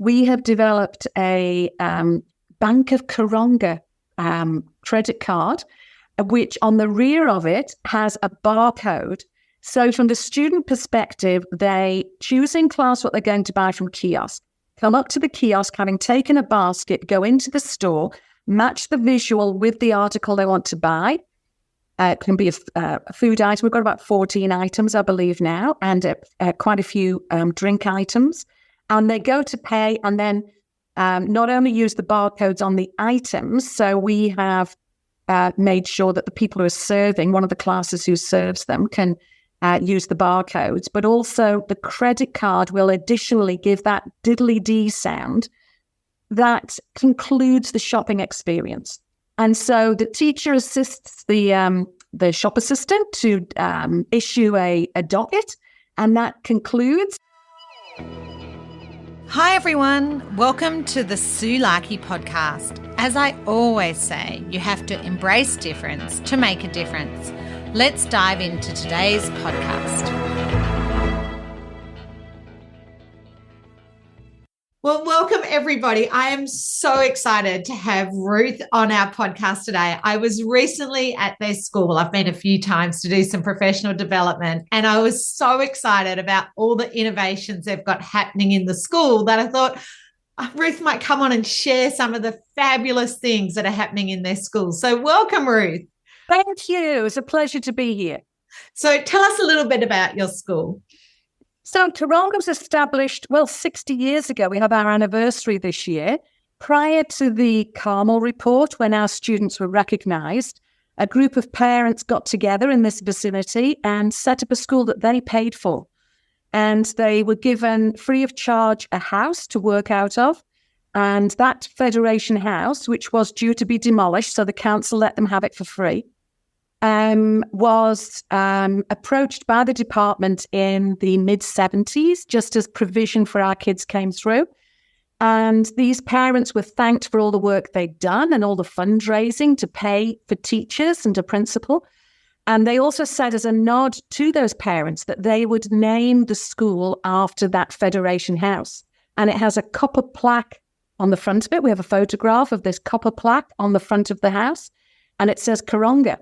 we have developed a Bank of Karonga credit card, which on the rear of it has a barcode. So from the student perspective, they choose in class what they're going to buy from kiosk, come up to the kiosk, having taken a basket, go into the store, match the visual with the article they want to buy. It can be a food item. We've got about 14 items, I believe now, and quite a few drink items. And they go to pay and then not only use the barcodes on the items, so we have made sure that the people who are serving, one of the classes who serves them, can use the barcodes, but also the credit card will additionally give that diddly-dee sound that concludes the shopping experience. And so the teacher assists the shop assistant to issue a docket, and that concludes. Hi everyone, welcome to the Sue Larkey podcast. As I always say, you have to embrace difference to make a difference. Let's dive into today's podcast. Well, welcome everybody. I am so excited to have Ruth on our podcast today. I was recently at their school. I've been a few times to do some professional development, and I was so excited about all the innovations they've got happening in the school that I thought Ruth might come on and share some of the fabulous things that are happening in their school. So welcome, Ruth. Thank you. It's a pleasure to be here. So tell us a little bit about your school. So Karonga was established, 60 years ago. We have our anniversary this year. Prior to the Carmel report, when our students were recognised, a group of parents got together in this vicinity and set up a school that they paid for. And they were given free of charge a house to work out of. And that Federation House, which was due to be demolished, so the council let them have it for free, was approached by the department in the mid-70s, just as provision for our kids came through. And these parents were thanked for all the work they'd done and all the fundraising to pay for teachers and a principal. And they also said as a nod to those parents that they would name the school after that Federation House. And it has a copper plaque on the front of it. We have a photograph of this copper plaque on the front of the house, and it says Karonga.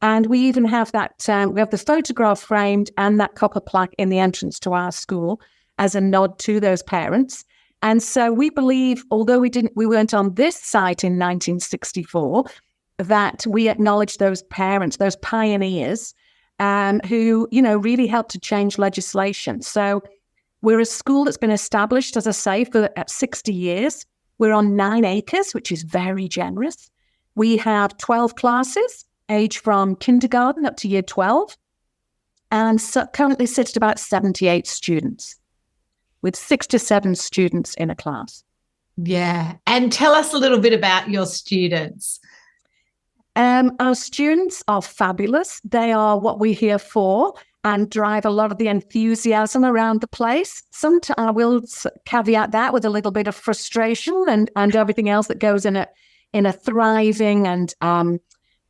And we even have that, we have the photograph framed and that copper plaque in the entrance to our school as a nod to those parents. And so we believe, although we weren't on this site in 1964, that we acknowledge those parents, those pioneers, who, really helped to change legislation. So we're a school that's been established, as I say, for 60 years. We're on 9 acres, which is very generous. We have 12 classes, age from kindergarten up to year 12, and currently sit at about 78 students, with 6 to 7 students in a class. Yeah, and tell us a little bit about your students. Our students are fabulous. They are what we're here for and drive a lot of the enthusiasm around the place. Sometimes I will caveat that with a little bit of frustration and everything else that goes in a thriving and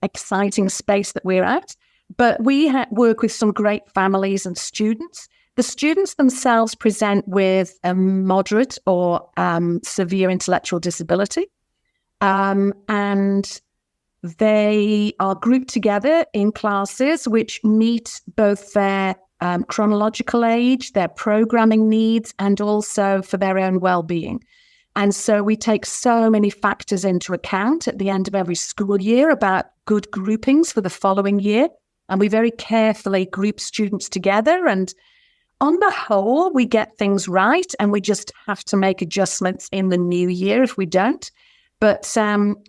exciting space that we're at. But we work with some great families and students. The students themselves present with a moderate or severe intellectual disability. And they are grouped together in classes which meet both their chronological age, their programming needs, and also for their own well-being. And so we take so many factors into account at the end of every school year about good groupings for the following year. And we very carefully group students together. And on the whole, we get things right. And we just have to make adjustments in the new year if we don't. But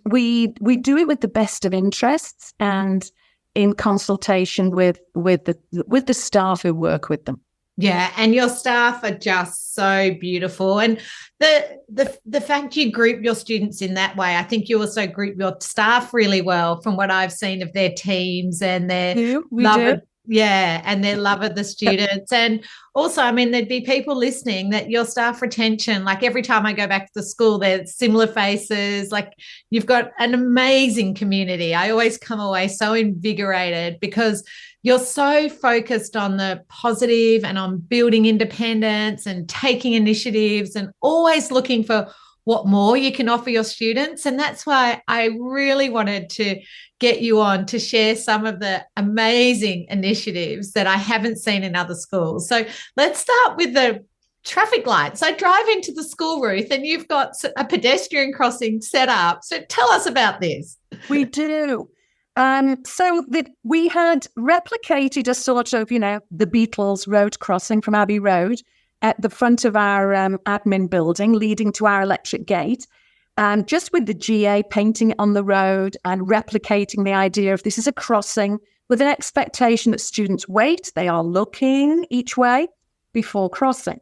we do it with the best of interests and in consultation with the staff who work with them. Yeah, and your staff are just so beautiful. And the fact you group your students in that way, I think you also group your staff really well from what I've seen of their teams and their love. Yeah, and their love of the students. And also, I mean, there'd be people listening that your staff retention, like every time I go back to the school, there's similar faces. Like you've got an amazing community. I always come away so invigorated because you're so focused on the positive and on building independence and taking initiatives and always looking for what more you can offer your students. And that's why I really wanted to get you on to share some of the amazing initiatives that I haven't seen in other schools. So let's start with the traffic lights. I drive into the school, Ruth, and you've got a pedestrian crossing set up. So tell us about this. We do. We had replicated a sort of, the Beatles road crossing from Abbey Road at the front of our admin building leading to our electric gate, just with the GA painting it on the road and replicating the idea of this is a crossing with an expectation that students wait, they are looking each way before crossing.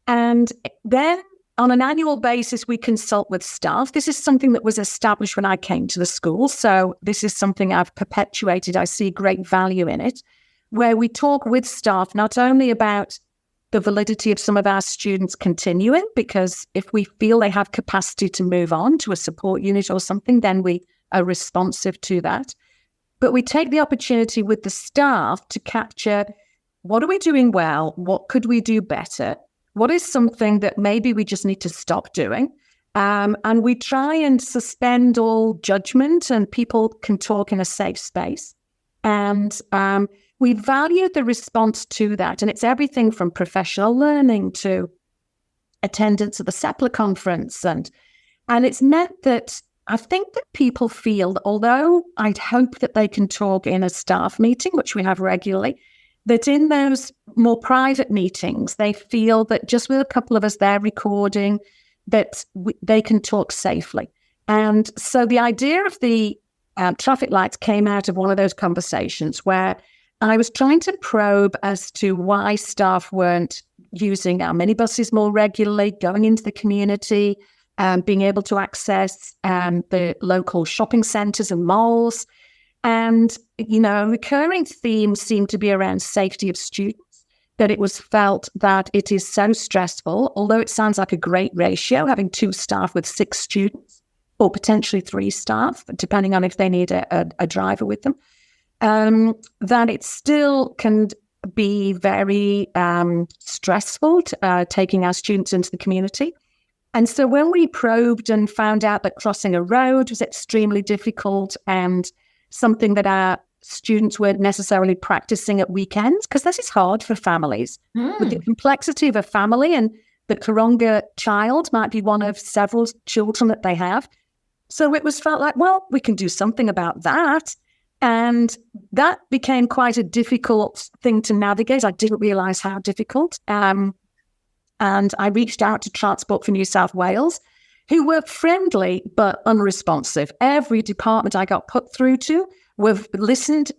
And then on an annual basis, we consult with staff. This is something that was established when I came to the school. So this is something I've perpetuated. I see great value in it, where we talk with staff not only about the validity of some of our students continuing, because if we feel they have capacity to move on to a support unit or something, then we are responsive to that. But we take the opportunity with the staff to capture, what are we doing well? What could we do better? What is something that maybe we just need to stop doing? And we try and suspend all judgment, and people can talk in a safe space. And we value the response to that. And it's everything from professional learning to attendance at the SEPLA conference. And it's meant that I think that people feel that although I'd hope that they can talk in a staff meeting, which we have regularly, that in those more private meetings, they feel that just with a couple of us there recording, that they can talk safely. And so the idea of the traffic lights came out of one of those conversations where I was trying to probe as to why staff weren't using our minibuses more regularly, going into the community, being able to access the local shopping centres and malls. And, a recurring theme seemed to be around safety of students, that it was felt that it is so stressful, although it sounds like a great ratio, having 2 staff with 6 students, or potentially 3 staff, depending on if they need a driver with them, that it still can be very stressful taking our students into the community. And so when we probed and found out that crossing a road was extremely difficult and something that our students weren't necessarily practicing at weekends, because this is hard for families. With the complexity of a family, and the Karonga child might be one of several children that they have. So it was felt like, well, we can do something about that. And that became quite a difficult thing to navigate. I didn't realise how difficult. And I reached out to Transport for New South Wales, who were friendly but unresponsive. Every department I got put through to listened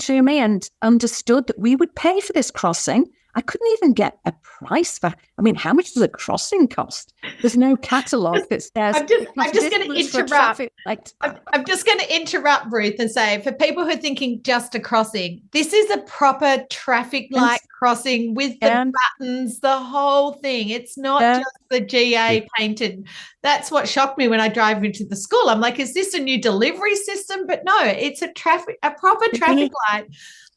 to me and understood that we would pay for this crossing. I couldn't even get a price for, how much does a crossing cost? There's no catalogue that says... I'm just going to interrupt. I'm just going to interrupt, Ruth, and say, for people who are thinking just a crossing, this is a proper traffic light crossing with the buttons, the whole thing. It's not just the GA painted. That's what shocked me when I drive into the school. I'm like, is this a new delivery system? But no, it's a proper traffic light.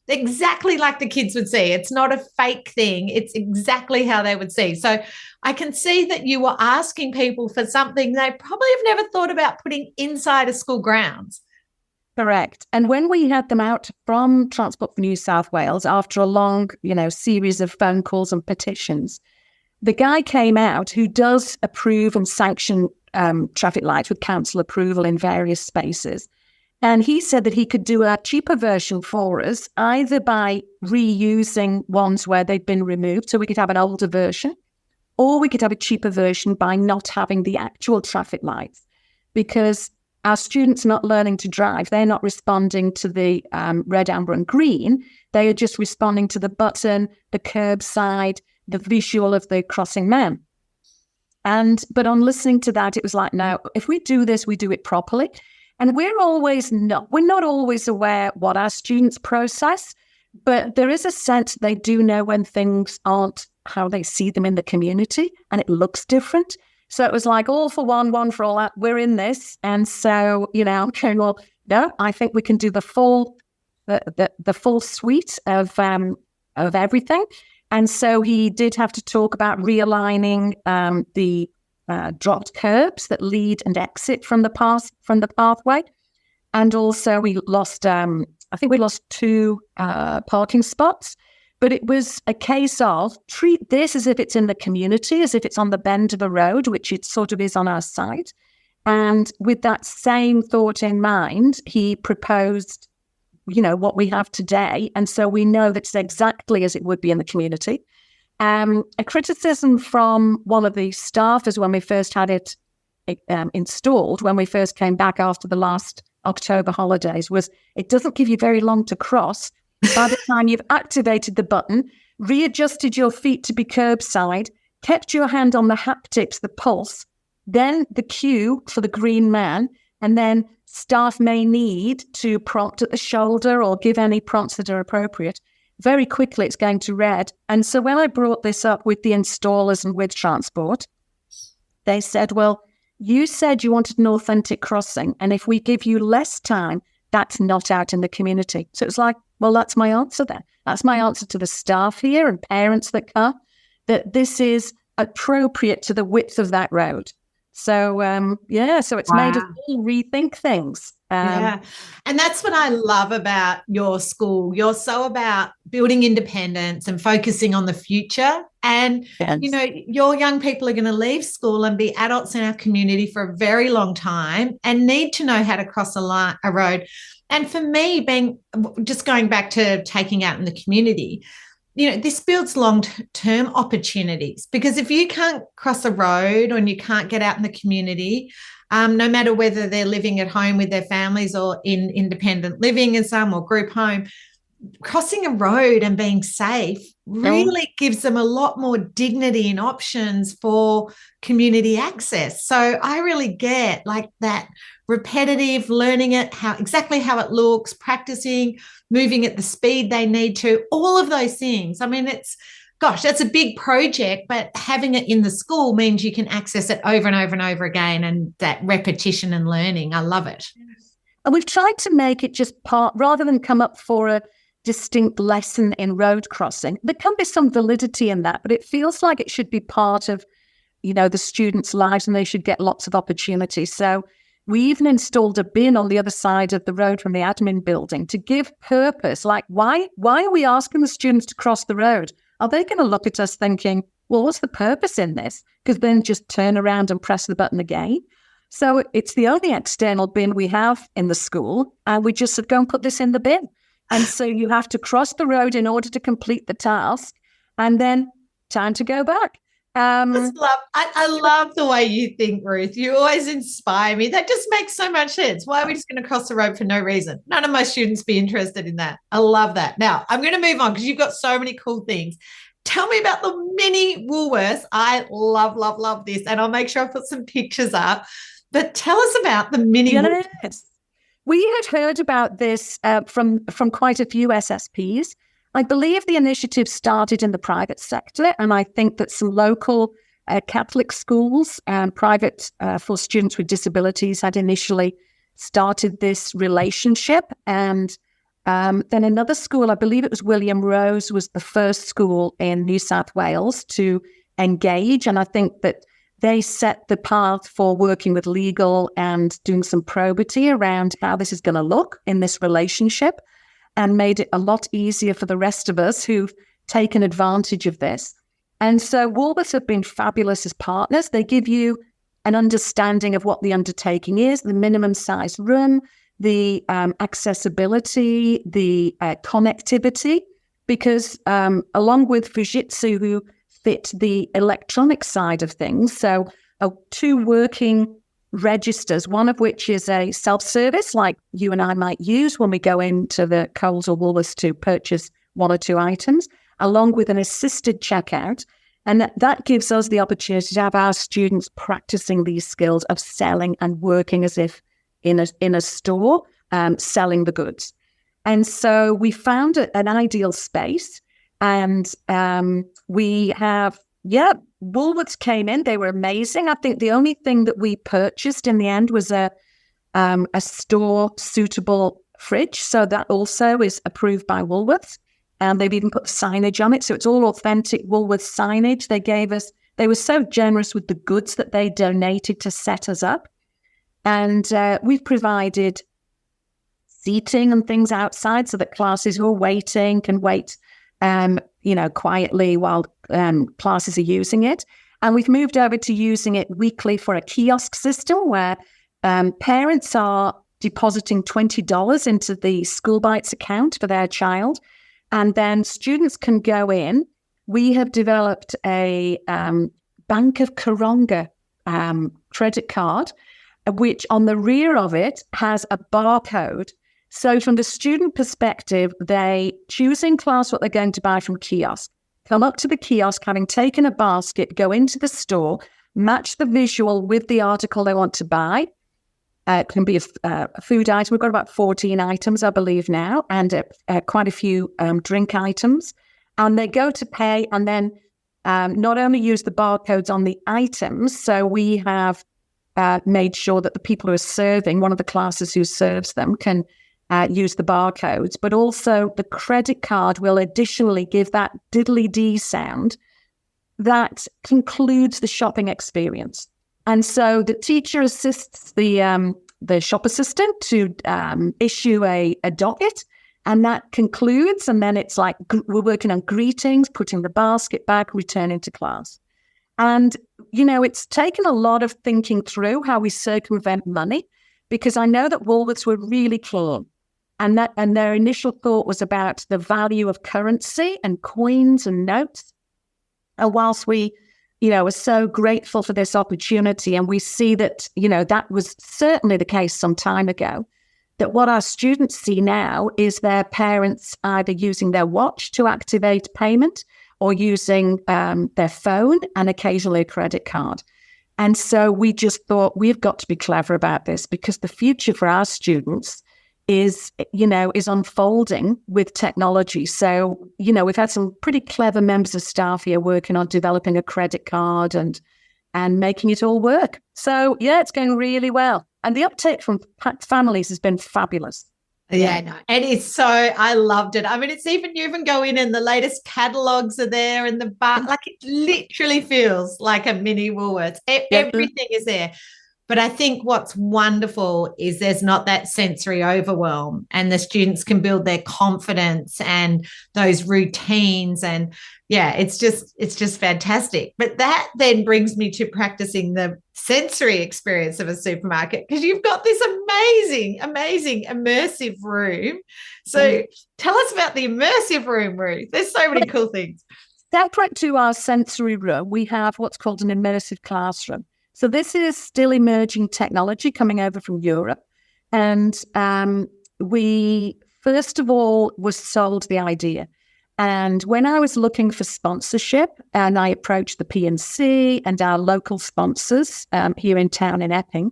Exactly like the kids would see. It's not a fake thing. It's exactly how they would see. So I can see that you were asking people for something they probably have never thought about putting inside a school grounds. Correct. And when we had them out from Transport for New South Wales, after a long, series of phone calls and petitions, the guy came out who does approve and sanction traffic lights with council approval in various spaces. And he said that he could do a cheaper version for us, either by reusing ones where they'd been removed, so we could have an older version, or we could have a cheaper version by not having the actual traffic lights. Because our students are not learning to drive. They're not responding to the red, amber and green. They are just responding to the button, the curbside, the visual of the crossing man. But on listening to that, it was like, no, if we do this, we do it properly. And we're not always aware what our students process, but there is a sense they do know when things aren't how they see them in the community, and it looks different. So it was like all for one for all. We're in this. And so, I'm going, well, no, I think we can do the full the full suite of everything. And so he did have to talk about realigning the dropped curbs that lead and exit from the pathway. And also we lost, I think we lost 2 parking spots. But it was a case of treat this as if it's in the community, as if it's on the bend of a road, which it sort of is on our site. And with that same thought in mind, he proposed, what we have today. And so we know that's exactly as it would be in the community. A criticism from one of the staffers when we first had it installed, when we first came back after the last October holidays, was it doesn't give you very long to cross. By the time you've activated the button, readjusted your feet to be curbside, kept your hand on the haptics, the pulse, then the cue for the green man, and then staff may need to prompt at the shoulder or give any prompts that are appropriate. Very quickly, it's going to red. And so when I brought this up with the installers and with transport, they said, well, you said you wanted an authentic crossing, and if we give you less time, that's not out in the community. So it's like, well, that's my answer then. That's my answer to the staff here and parents that come, that this is appropriate to the width of that road. So, so it's made us all rethink things. And that's what I love about your school. You're so about building independence and focusing on the future. And, your young people are going to leave school and be adults in our community for a very long time and need to know how to cross a road. And for me, just going back to taking out in the community, this builds long-term opportunities, because if you can't cross a road and you can't get out in the community, no matter whether they're living at home with their families or in independent living in some or group home, crossing a road and being safe really gives them a lot more dignity and options for community access. So I really get like that repetitive learning it, exactly how it looks, practicing, moving at the speed they need to, all of those things. I mean, that's a big project, but having it in the school means you can access it over and over and over again, and that repetition and learning. I love it. And we've tried to make it just part, rather than come up for a distinct lesson in road crossing. There can be some validity in that, but it feels like it should be part of, the students' lives, and they should get lots of opportunities. So we even installed a bin on the other side of the road from the admin building to give purpose. Like, why are we asking the students to cross the road? Are they going to look at us thinking, well, what's the purpose in this? Because then just turn around and press the button again. So it's the only external bin we have in the school, and we just said, go and put this in the bin. And so you have to cross the road in order to complete the task, and then time to go back. I love the way you think, Ruth. You always inspire me. That just makes so much sense. Why are we just going to cross the road for no reason? None of my students be interested in that. I love that. Now, I'm going to move on because you've got so many cool things. Tell me about the mini Woolworths. I love, love, love this. And I'll make sure I put some pictures up. But tell us about the mini Woolworths. We had heard about this from quite a few SSPs. I believe the initiative started in the private sector, and I think that some local Catholic schools and private for students with disabilities had initially started this relationship. And then another school, I believe it was William Rose, was the first school in New South Wales to engage. And I think that they set the path for working with legal and doing some probity around how this is going to look in this relationship, and made it a lot easier for the rest of us who've taken advantage of this. And so Woolworths have been fabulous as partners. They give you an understanding of what the undertaking is, the minimum size room, the accessibility, the connectivity, because along with Fujitsu, who fit the electronic side of things, so 2 working registers, one of which is a self-service like you and I might use when we go into the Coles or Woolworths to purchase 1 or 2 items, along with an assisted checkout. And that gives us the opportunity to have our students practicing these skills of selling and working as if in a store, selling the goods. And so we found an ideal space, and we have, Woolworths came in. They were amazing. I think the only thing that we purchased in the end was a store suitable fridge. So that also is approved by Woolworths. And they've even put signage on it. So it's all authentic Woolworths signage. They were so generous with the goods that they donated to set us up. And we've provided seating and things outside so that classes who are waiting can wait, quietly while classes are using it. And we've moved over to using it weekly for a kiosk system where parents are depositing $20 into the School Bites account for their child. And then students can go in. We have developed a Bank of Karonga credit card, which on the rear of it has a barcode. So from the student perspective, they choose in class what they're going to buy from kiosk, come up to the kiosk, having taken a basket, go into the store, match the visual with the article they want to buy. It can be a food item. We've got about 14 items, I believe now, and quite a few drink items. And they go to pay and then not only use the barcodes on the items, so we have made sure that the people who are serving, one of the classes who serves them, can use the barcodes, but also the credit card will additionally give that diddly-dee sound that concludes the shopping experience. And so the teacher assists the shop assistant to issue a docket, and that concludes. And then it's like we're working on greetings, putting the basket back, returning to class. And, it's taken a lot of thinking through how we circumvent money, because I know that Woolworths were really keen. And their initial thought was about the value of currency and coins and notes. And whilst we, are so grateful for this opportunity, and we see that, that was certainly the case some time ago, that what our students see now is their parents either using their watch to activate payment or using their phone and occasionally a credit card. And so we just thought we've got to be clever about this, because the future for our students is unfolding with technology. So, we've had some pretty clever members of staff here working on developing a credit card and making it all work. So, yeah, it's going really well. And the uptake from families has been fabulous. Yeah, no, it is so, I loved it. I mean, it's you even go in and the latest catalogs are there and the bar, like it literally feels like a mini Woolworths. Everything is there. But I think what's wonderful is there's not that sensory overwhelm, and the students can build their confidence and those routines. And yeah, it's just fantastic. But that then brings me to practicing the sensory experience of a supermarket, because you've got this amazing immersive room. So tell us about the immersive room, Ruth. There's so many cool things. Separate to our sensory room, we have what's called an immersive classroom. So this is still emerging technology coming over from Europe. And we, first of all, was sold the idea. And when I was looking for sponsorship, and I approached the P&C and our local sponsors here in town in Epping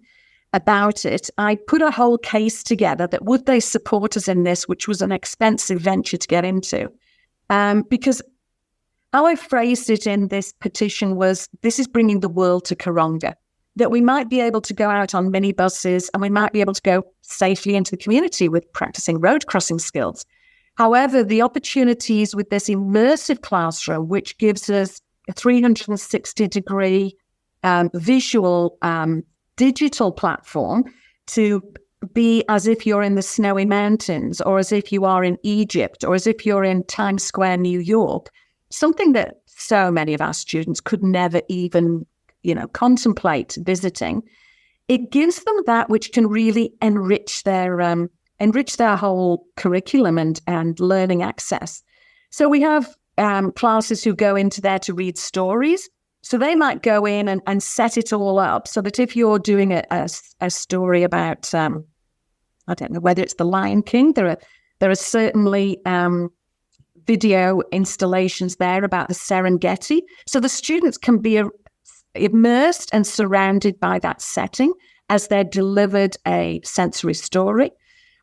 about it, I put a whole case together that would they support us in this, which was an expensive venture to get into. Because how I phrased it in this petition was, this is bringing the world to Karonga, that we might be able to go out on minibuses and we might be able to go safely into the community with practicing road crossing skills. However, the opportunities with this immersive classroom, which gives us a 360-degree visual digital platform to be as if you're in the snowy mountains, or as if you are in Egypt, or as if you're in Times Square, New York, something that so many of our students could never even, contemplate visiting. It gives them that which can really enrich their whole curriculum and learning access. So we have classes who go into there to read stories. So they might go in and set it all up so that if you're doing a story about, I don't know whether it's the Lion King, there are certainly video installations there about the Serengeti. So the students can be immersed and surrounded by that setting as they're delivered a sensory story.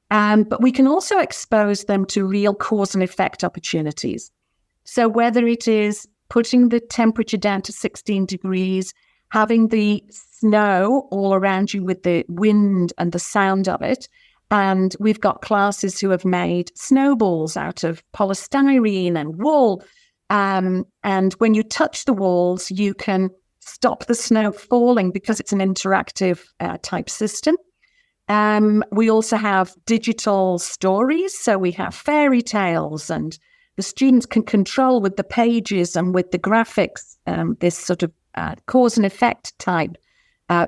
But we can also expose them to real cause and effect opportunities. So whether it is putting the temperature down to 16 degrees, having the snow all around you with the wind and the sound of it, And we've got classes who have made snowballs out of polystyrene and wool. And when you touch the walls, you can stop the snow falling because it's an interactive type system. We also have digital stories. So we have fairy tales, and the students can control with the pages and with the graphics this sort of cause and effect type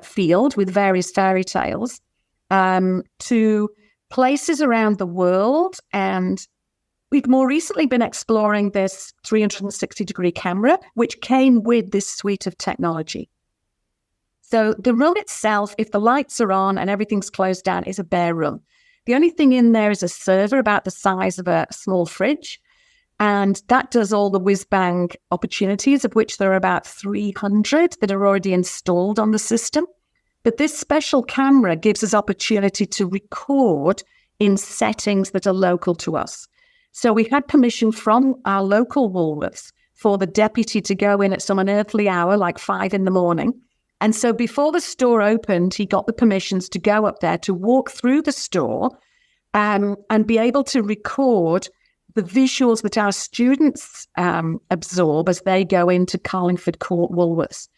field with various fairy tales to places around the world. And we've more recently been exploring this 360-degree camera, which came with this suite of technology. So the room itself, if the lights are on and everything's closed down, is a bare room. The only thing in there is a server about the size of a small fridge. And that does all the whiz-bang opportunities, of which there are about 300 that are already installed on the system. But this special camera gives us opportunity to record in settings that are local to us. So we had permission from our local Woolworths for the deputy to go in at some unearthly hour, like 5 a.m. And so before the store opened, he got the permissions to go up there to walk through the store and be able to record the visuals that our students absorb as they go into Carlingford Court Woolworths.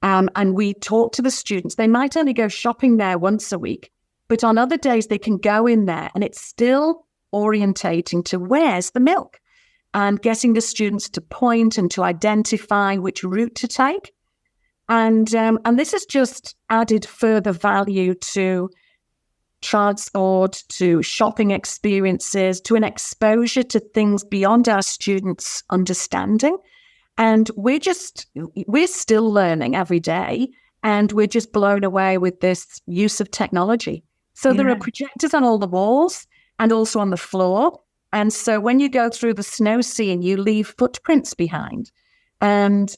And we talk to the students. They might only go shopping there once a week, but on other days they can go in there and it's still orientating to where's the milk and getting the students to point and to identify which route to take. And this has just added further value to transport, to shopping experiences, to an exposure to things beyond our students' understanding. And we're still learning every day, and we're just blown away with this use of technology. So there are projectors on all the walls and also on the floor. And so when you go through the snow scene, you leave footprints behind. And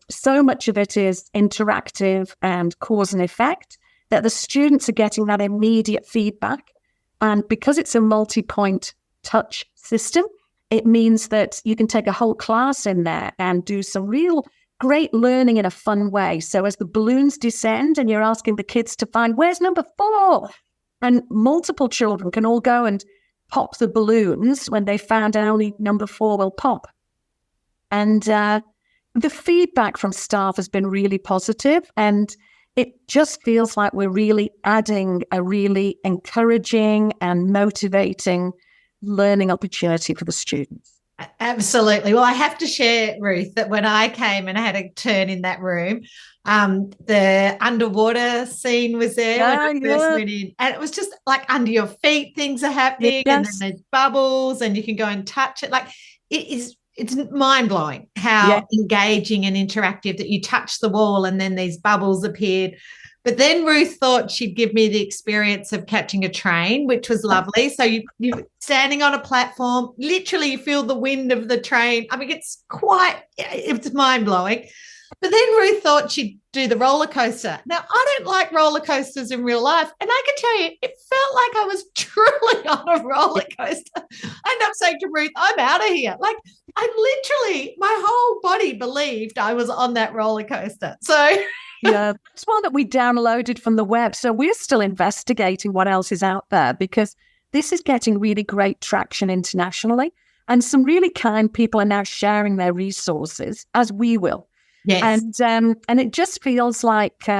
so much of it is interactive and cause and effect that the students are getting that immediate feedback. And because it's a multi-point touch system, it means that you can take a whole class in there and do some real great learning in a fun way. So as the balloons descend and you're asking the kids to find, where's number 4? And multiple children can all go and pop the balloons when they found out only number 4 will pop. And the feedback from staff has been really positive, and it just feels like we're really adding a really encouraging and motivating learning opportunity for the students. Absolutely. Well, I have to share, Ruth, that when I came and I had a turn in that room, the underwater scene was there when I first went in. And it was just like under your feet, things are happening, and then there's bubbles and you can go and touch it. Like it's mind-blowing how engaging and interactive that you touch the wall and then these bubbles appeared. But then Ruth thought she'd give me the experience of catching a train, which was lovely. So you're standing on a platform, literally you feel the wind of the train. I mean, it's mind-blowing. But then Ruth thought she'd do the roller coaster. Now, I don't like roller coasters in real life. And I can tell you, it felt like I was truly on a roller coaster. I ended up saying to Ruth, I'm out of here. Like, my whole body believed I was on that roller coaster. So... Yeah, it's one that we downloaded from the web. So we're still investigating what else is out there, because this is getting really great traction internationally. And some really kind people are now sharing their resources, as we will. Yes. And it just feels like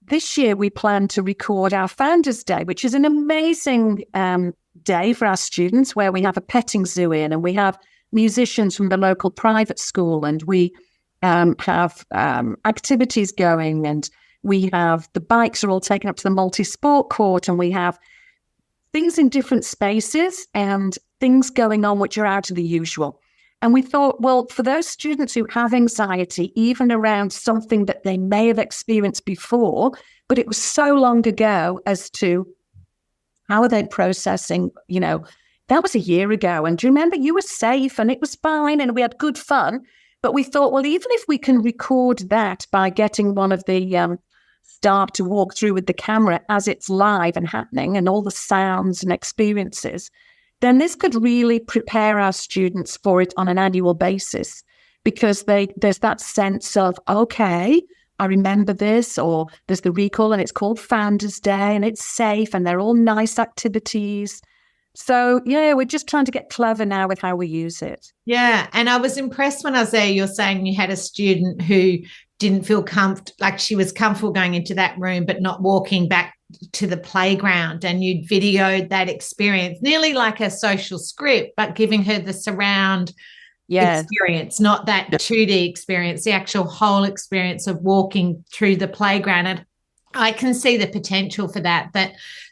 this year we plan to record our Founders Day, which is an amazing day for our students, where we have a petting zoo in, and we have musicians from the local private school, and we have activities going, and we have the bikes are all taken up to the multi-sport court, and we have things in different spaces and things going on which are out of the usual. And we thought, well, for those students who have anxiety, even around something that they may have experienced before, but it was so long ago as to how are they processing, that was a year ago. And do you remember, you were safe and it was fine and we had good fun. But we thought, well, even if we can record that by getting one of the staff to walk through with the camera as it's live and happening and all the sounds and experiences, then this could really prepare our students for it on an annual basis, because there's that sense of, okay, I remember this, or there's the recall and it's called Founders Day and it's safe and they're all nice activities. So, yeah, we're just trying to get clever now with how we use it. Yeah. And I was impressed when I was there, you're saying you had a student who didn't feel like she was comfortable going into that room, but not walking back to the playground. And you'd videoed that experience, nearly like a social script, but giving her the surround experience, not that 2D experience, the actual whole experience of walking through the playground. And I can see the potential for that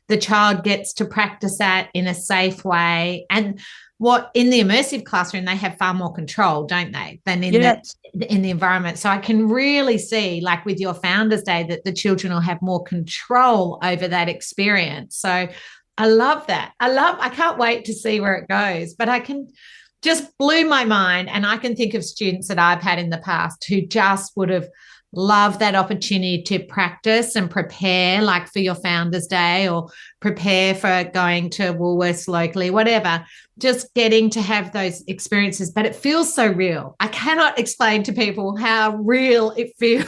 the child gets to practice that in a safe way. And what in the immersive classroom, they have far more control, don't they, than in the environment. So I can really see, like with your Founders Day, that the children will have more control over that experience. So I love that. I can't wait to see where it goes, but I can just blew my mind. And I can think of students that I've had in the past who just would have loved that opportunity to practice and prepare, like for your Founders Day, or prepare for going to Woolworths locally, whatever, just getting to have those experiences. But it feels so real. I cannot explain to people how real it feels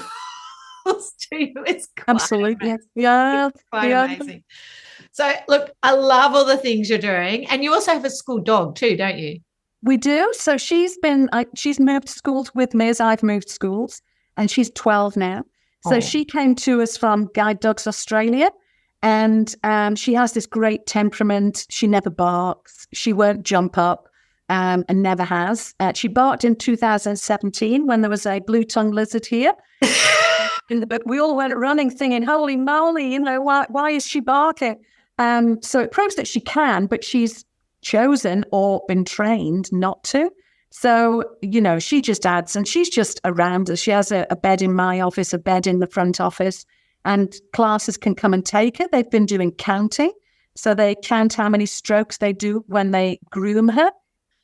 to you. It's absolutely amazing. Yeah. It's quite amazing. So look, I love all the things you're doing. And you also have a school dog too, don't you? We do. So she's moved schools with me as I've moved schools, and she's 12 now. So she came to us from Guide Dogs Australia, and she has this great temperament. She never barks. She won't jump up, and never has. She barked in 2017 when there was a blue-tongued lizard here. But we all went running thinking, holy moly, why is she barking? So it proves that she can, but she's chosen or been trained not to. So, she just adds, and she's just around us. She has a bed in my office, a bed in the front office, and classes can come and take her. They've been doing counting. So they count how many strokes they do when they groom her.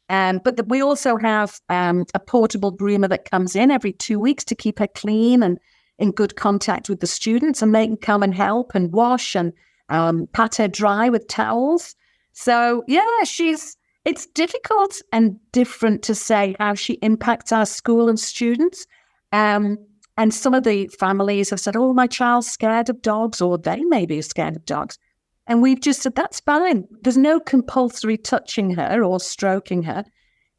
But we also have a portable groomer that comes in every 2 weeks to keep her clean and in good contact with the students, and they can come and help and wash and pat her dry with towels. So, yeah, it's difficult and different to say how she impacts our school and students. And some of the families have said, oh, my child's scared of dogs, or they maybe are scared of dogs. And we've just said, that's fine. There's no compulsory touching her or stroking her.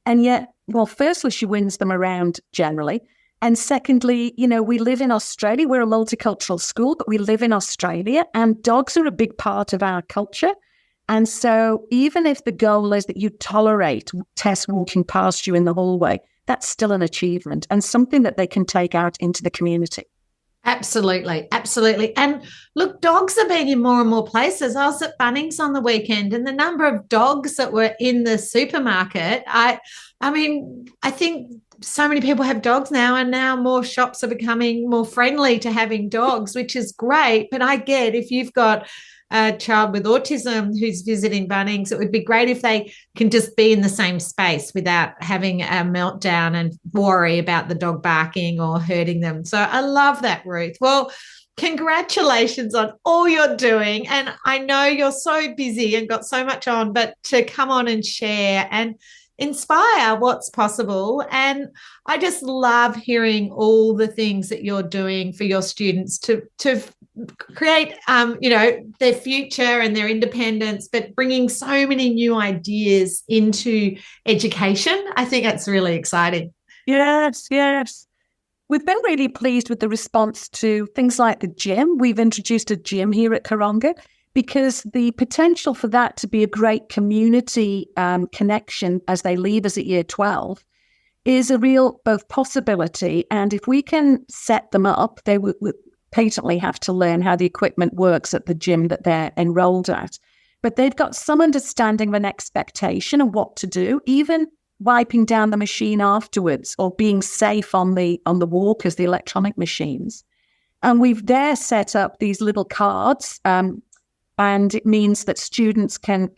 And yet, well, firstly, she wins them around generally. And secondly, we live in Australia. We're a multicultural school, but we live in Australia, and dogs are a big part of our culture. And so even if the goal is that you tolerate Tess walking past you in the hallway, that's still an achievement and something that they can take out into the community. Absolutely. Absolutely. And look, dogs are being in more and more places. I was at Bunnings on the weekend, and the number of dogs that were in the supermarket, I think so many people have dogs now, and now more shops are becoming more friendly to having dogs, which is great. But I get, if you've got a child with autism who's visiting Bunnings, it would be great if they can just be in the same space without having a meltdown and worry about the dog barking or hurting them. So I love that, Ruth. Well, congratulations on all you're doing. And I know you're so busy and got so much on, but to come on and share and inspire what's possible. And I just love hearing all the things that you're doing for your students to create, their future and their independence, but bringing so many new ideas into education. I think that's really exciting. Yes. We've been really pleased with the response to things like the gym. We've introduced a gym here at Karonga because the potential for that to be a great community connection as they leave us at year 12 is a real both possibility. And if we can set them up, they would patently have to learn how the equipment works at the gym that they're enrolled at. But they've got some understanding of an expectation of what to do, even wiping down the machine afterwards or being safe on the walkers, the electronic machines. And we've there set up these little cards, and it means that students can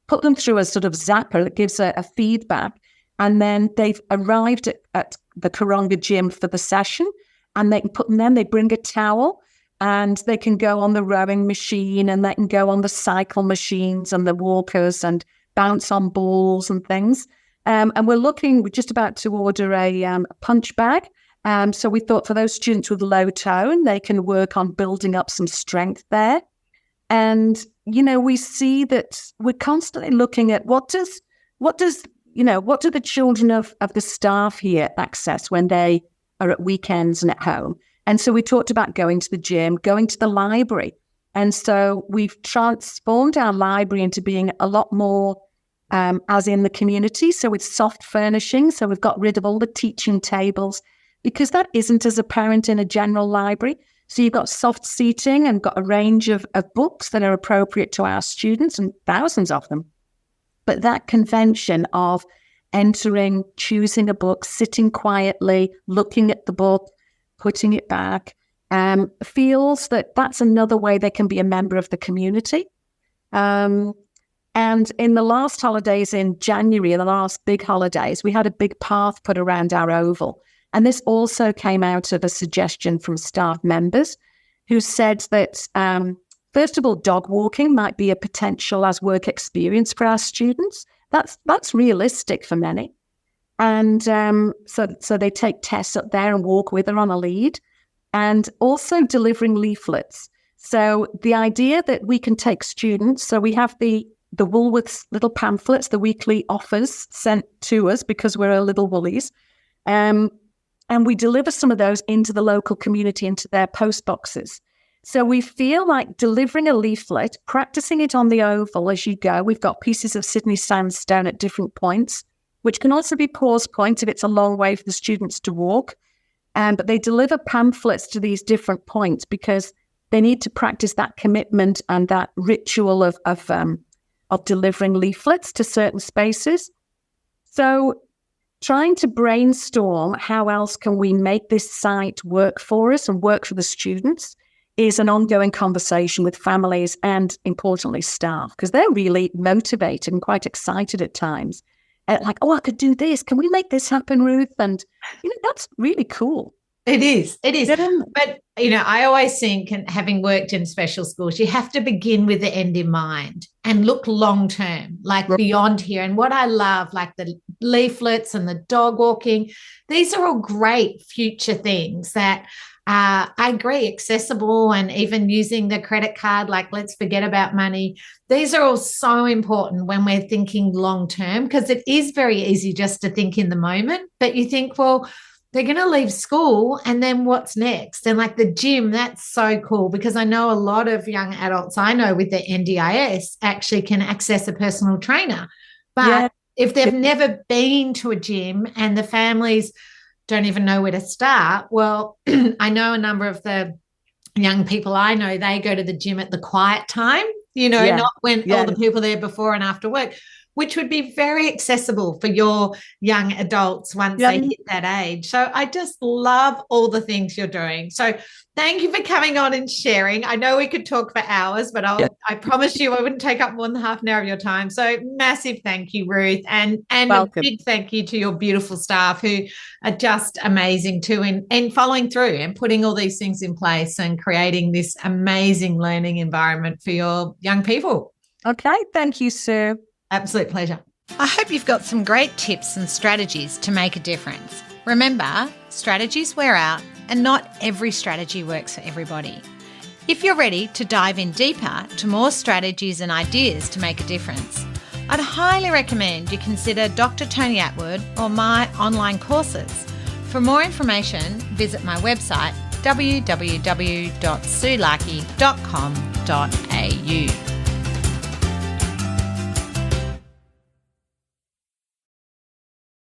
put them through a sort of zapper that gives a feedback, and then they've arrived at the Karonga gym for the session. And they can put them in, they bring a towel, and they can go on the rowing machine, and they can go on the cycle machines and the walkers and bounce on balls and things. And we're just about to order a punch bag So we thought for those students with low tone, they can work on building up some strength there. And, we see that we're constantly looking at what do the children of the staff here access when they are at weekends and at home? And so we talked about going to the gym, going to the library. And so we've transformed our library into being a lot more as in the community. So with soft furnishing. So we've got rid of all the teaching tables because that isn't as apparent in a general library. So you've got soft seating and got a range of books that are appropriate to our students, and thousands of them. But that convention of entering, choosing a book, sitting quietly, looking at the book, putting it back, feels that that's another way they can be a member of the community. And in the last holidays in January, the last big holidays, we had a big path put around our oval. And this also came out of a suggestion from staff members who said that, first of all, dog walking might be a potential as work experience for our students. That's realistic for many. And so they take Tess up there and walk with her on a lead, and also delivering leaflets. So the idea that we can take students, so we have the Woolworths little pamphlets, the weekly offers sent to us because we're a little woolies. And we deliver some of those into the local community, into their post boxes. So we feel like delivering a leaflet, practicing it on the oval as you go. We've got pieces of Sydney sandstone at different points, which can also be pause points if it's a long way for the students to walk. But they deliver pamphlets to these different points because they need to practice that commitment and that ritual of delivering leaflets to certain spaces. So trying to brainstorm how else can we make this site work for us and work for the students is an ongoing conversation with families and, importantly, staff, because they're really motivated and quite excited at times. Like, I could do this. Can we make this happen, Ruth? And, that's really cool. It is. But, I always think, and having worked in special schools, you have to begin with the end in mind and look long term, like beyond here. And what I love, like the leaflets and the dog walking, these are all great future things that I agree, accessible, and even using the credit card, like let's forget about money. These are all so important when we're thinking long term, because it is very easy just to think in the moment, but you think, well, they're going to leave school and then what's next? And like the gym, that's so cool, because I know a lot of young adults I know with their NDIS actually can access a personal trainer. But if they've never been to a gym and the families don't even know where to start, well, I know a number of the young people I know, they go to the gym at the quiet time, not when all the people there before and after work, which would be very accessible for your young adults once they hit that age. So I just love all the things you're doing. So thank you for coming on and sharing. I know we could talk for hours, but I promise you I wouldn't take up more than half an hour of your time. So massive thank you, Ruth. And a big thank you to your beautiful staff who are just amazing too in following through and putting all these things in place and creating this amazing learning environment for your young people. Okay. Thank you, Sue. Absolute pleasure. I hope you've got some great tips and strategies to make a difference. Remember, strategies wear out and not every strategy works for everybody. If you're ready to dive in deeper to more strategies and ideas to make a difference, I'd highly recommend you consider Dr. Tony Attwood or my online courses. For more information, visit my website www.suelarkey.com.au.